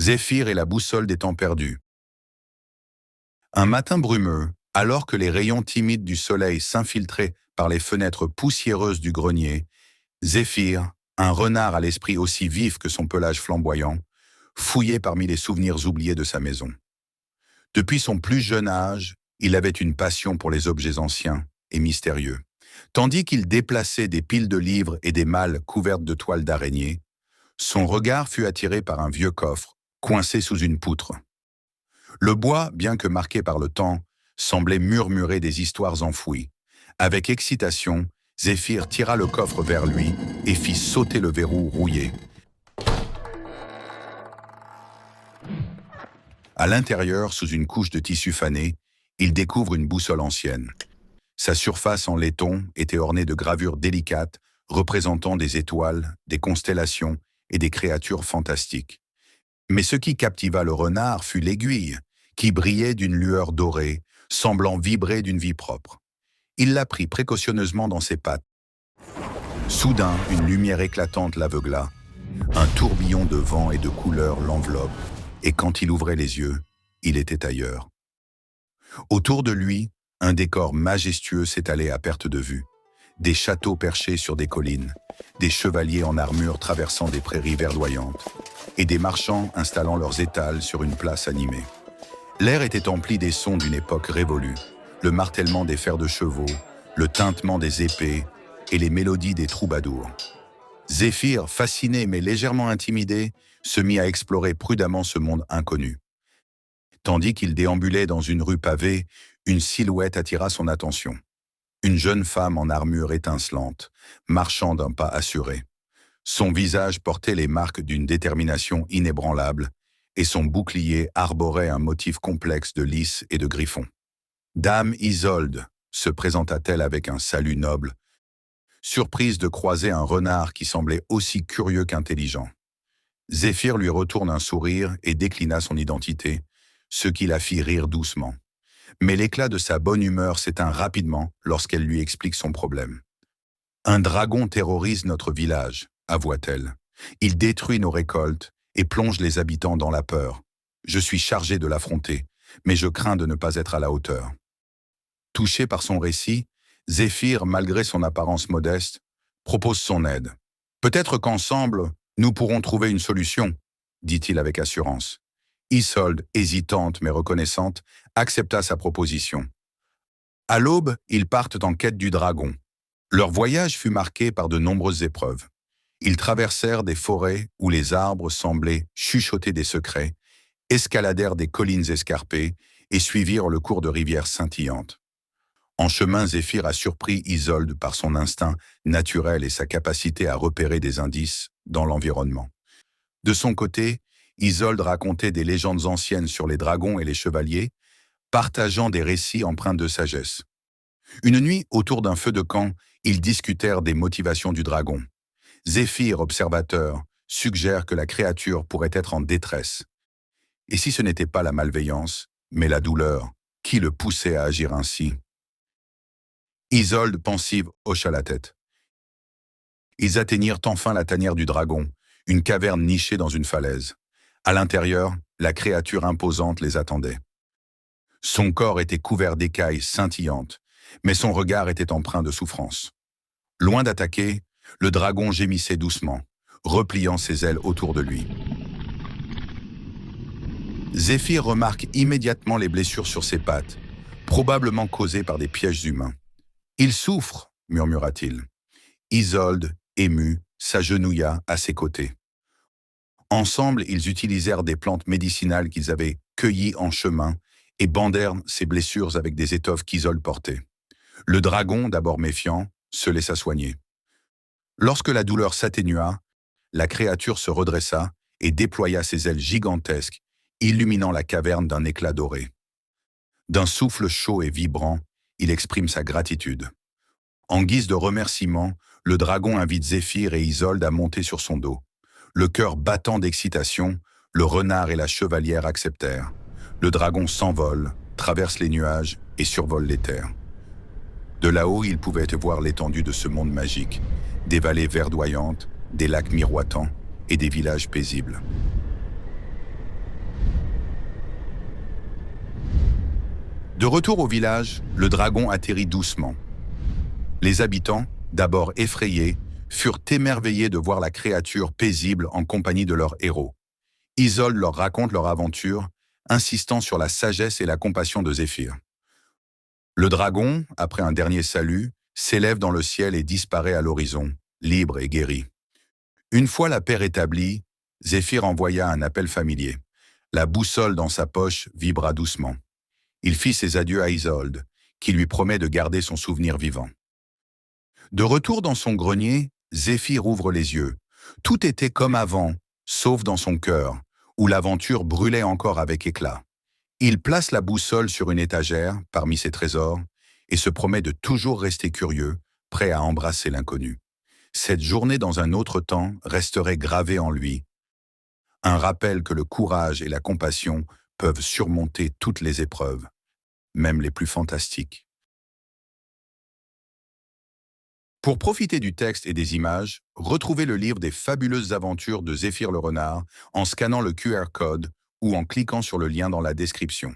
Zéphyr et la boussole des temps perdus. Un matin brumeux, alors que les rayons timides du soleil s'infiltraient par les fenêtres poussiéreuses du grenier, Zéphyr, un renard à l'esprit aussi vif que son pelage flamboyant, fouillait parmi les souvenirs oubliés de sa maison. Depuis son plus jeune âge, il avait une passion pour les objets anciens et mystérieux. Tandis qu'il déplaçait des piles de livres et des malles couvertes de toiles d'araignée, son regard fut attiré par un vieux coffre, coincé sous une poutre. Le bois, bien que marqué par le temps, semblait murmurer des histoires enfouies. Avec excitation, Zéphyr tira le coffre vers lui et fit sauter le verrou rouillé. À l'intérieur, sous une couche de tissu fané, il découvre une boussole ancienne. Sa surface en laiton était ornée de gravures délicates représentant des étoiles, des constellations et des créatures fantastiques. Mais ce qui captiva le renard fut l'aiguille, qui brillait d'une lueur dorée, semblant vibrer d'une vie propre. Il la prit précautionneusement dans ses pattes. Soudain, une lumière éclatante l'aveugla. Un tourbillon de vent et de couleurs l'enveloppe, et quand il ouvrait les yeux, il était ailleurs. Autour de lui, un décor majestueux s'étalait à perte de vue. Des châteaux perchés sur des collines, des chevaliers en armure traversant des prairies verdoyantes, et des marchands installant leurs étals sur une place animée. L'air était empli des sons d'une époque révolue, le martèlement des fers de chevaux, le tintement des épées et les mélodies des troubadours. Zéphyr, fasciné mais légèrement intimidé, se mit à explorer prudemment ce monde inconnu. Tandis qu'il déambulait dans une rue pavée, une silhouette attira son attention. Une jeune femme en armure étincelante, marchant d'un pas assuré. Son visage portait les marques d'une détermination inébranlable, et son bouclier arborait un motif complexe de lys et de griffons. « Dame Isolde », se présenta-t-elle avec un salut noble, surprise de croiser un renard qui semblait aussi curieux qu'intelligent. Zéphyr lui retourne un sourire et déclina son identité, ce qui la fit rire doucement. Mais l'éclat de sa bonne humeur s'éteint rapidement lorsqu'elle lui explique son problème. « Un dragon terrorise notre village », avoua-t-elle. « Il détruit nos récoltes et plonge les habitants dans la peur. Je suis chargé de l'affronter, mais je crains de ne pas être à la hauteur. » Touché par son récit, Zéphyr, malgré son apparence modeste, propose son aide. « Peut-être qu'ensemble, nous pourrons trouver une solution, » dit-il avec assurance. Isolde, hésitante mais reconnaissante, accepta sa proposition. À l'aube, ils partent en quête du dragon. Leur voyage fut marqué par de nombreuses épreuves. Ils traversèrent des forêts où les arbres semblaient chuchoter des secrets, escaladèrent des collines escarpées et suivirent le cours de rivières scintillantes. En chemin, Zéphyr a surpris Isolde par son instinct naturel et sa capacité à repérer des indices dans l'environnement. De son côté, Isolde racontait des légendes anciennes sur les dragons et les chevaliers, partageant des récits empreints de sagesse. Une nuit, autour d'un feu de camp, ils discutèrent des motivations du dragon. Zéphyr, observateur, suggère que la créature pourrait être en détresse. Et si ce n'était pas la malveillance, mais la douleur, qui le poussait à agir ainsi? Isolde, pensive, hocha la tête. Ils atteignirent enfin la tanière du dragon, une caverne nichée dans une falaise. À l'intérieur, la créature imposante les attendait. Son corps était couvert d'écailles scintillantes, mais son regard était empreint de souffrance. Loin d'attaquer, le dragon gémissait doucement, repliant ses ailes autour de lui. Zéphyr remarque immédiatement les blessures sur ses pattes, probablement causées par des pièges humains. « Il souffre », murmura-t-il. Isolde, émue, s'agenouilla à ses côtés. Ensemble, ils utilisèrent des plantes médicinales qu'ils avaient cueillies en chemin et bandèrent ses blessures avec des étoffes qu'Isolde portait. Le dragon, d'abord méfiant, se laissa soigner. Lorsque la douleur s'atténua, la créature se redressa et déploya ses ailes gigantesques, illuminant la caverne d'un éclat doré. D'un souffle chaud et vibrant, il exprime sa gratitude. En guise de remerciement, le dragon invite Zéphyr et Isolde à monter sur son dos. Le cœur battant d'excitation, le renard et la chevalière acceptèrent. Le dragon s'envole, traverse les nuages et survole les terres. De là-haut, ils pouvaient voir l'étendue de ce monde magique, des vallées verdoyantes, des lacs miroitants et des villages paisibles. De retour au village, le dragon atterrit doucement. Les habitants, d'abord effrayés, furent émerveillés de voir la créature paisible en compagnie de leur héros. Isolde leur raconte leur aventure, insistant sur la sagesse et la compassion de Zéphyr. Le dragon, après un dernier salut, s'élève dans le ciel et disparaît à l'horizon, libre et guéri. Une fois la paix rétablie, Zéphyr envoya un appel familier. La boussole dans sa poche vibra doucement. Il fit ses adieux à Isolde, qui lui promet de garder son souvenir vivant. De retour dans son grenier, Zéphyr ouvre les yeux. Tout était comme avant, sauf dans son cœur, où l'aventure brûlait encore avec éclat. Il place la boussole sur une étagère, parmi ses trésors, et se promet de toujours rester curieux, prêt à embrasser l'inconnu. Cette journée dans un autre temps resterait gravée en lui. Un rappel que le courage et la compassion peuvent surmonter toutes les épreuves, même les plus fantastiques. Pour profiter du texte et des images, retrouvez le livre des fabuleuses aventures de Zéphyr le renard en scannant le QR code ou en cliquant sur le lien dans la description.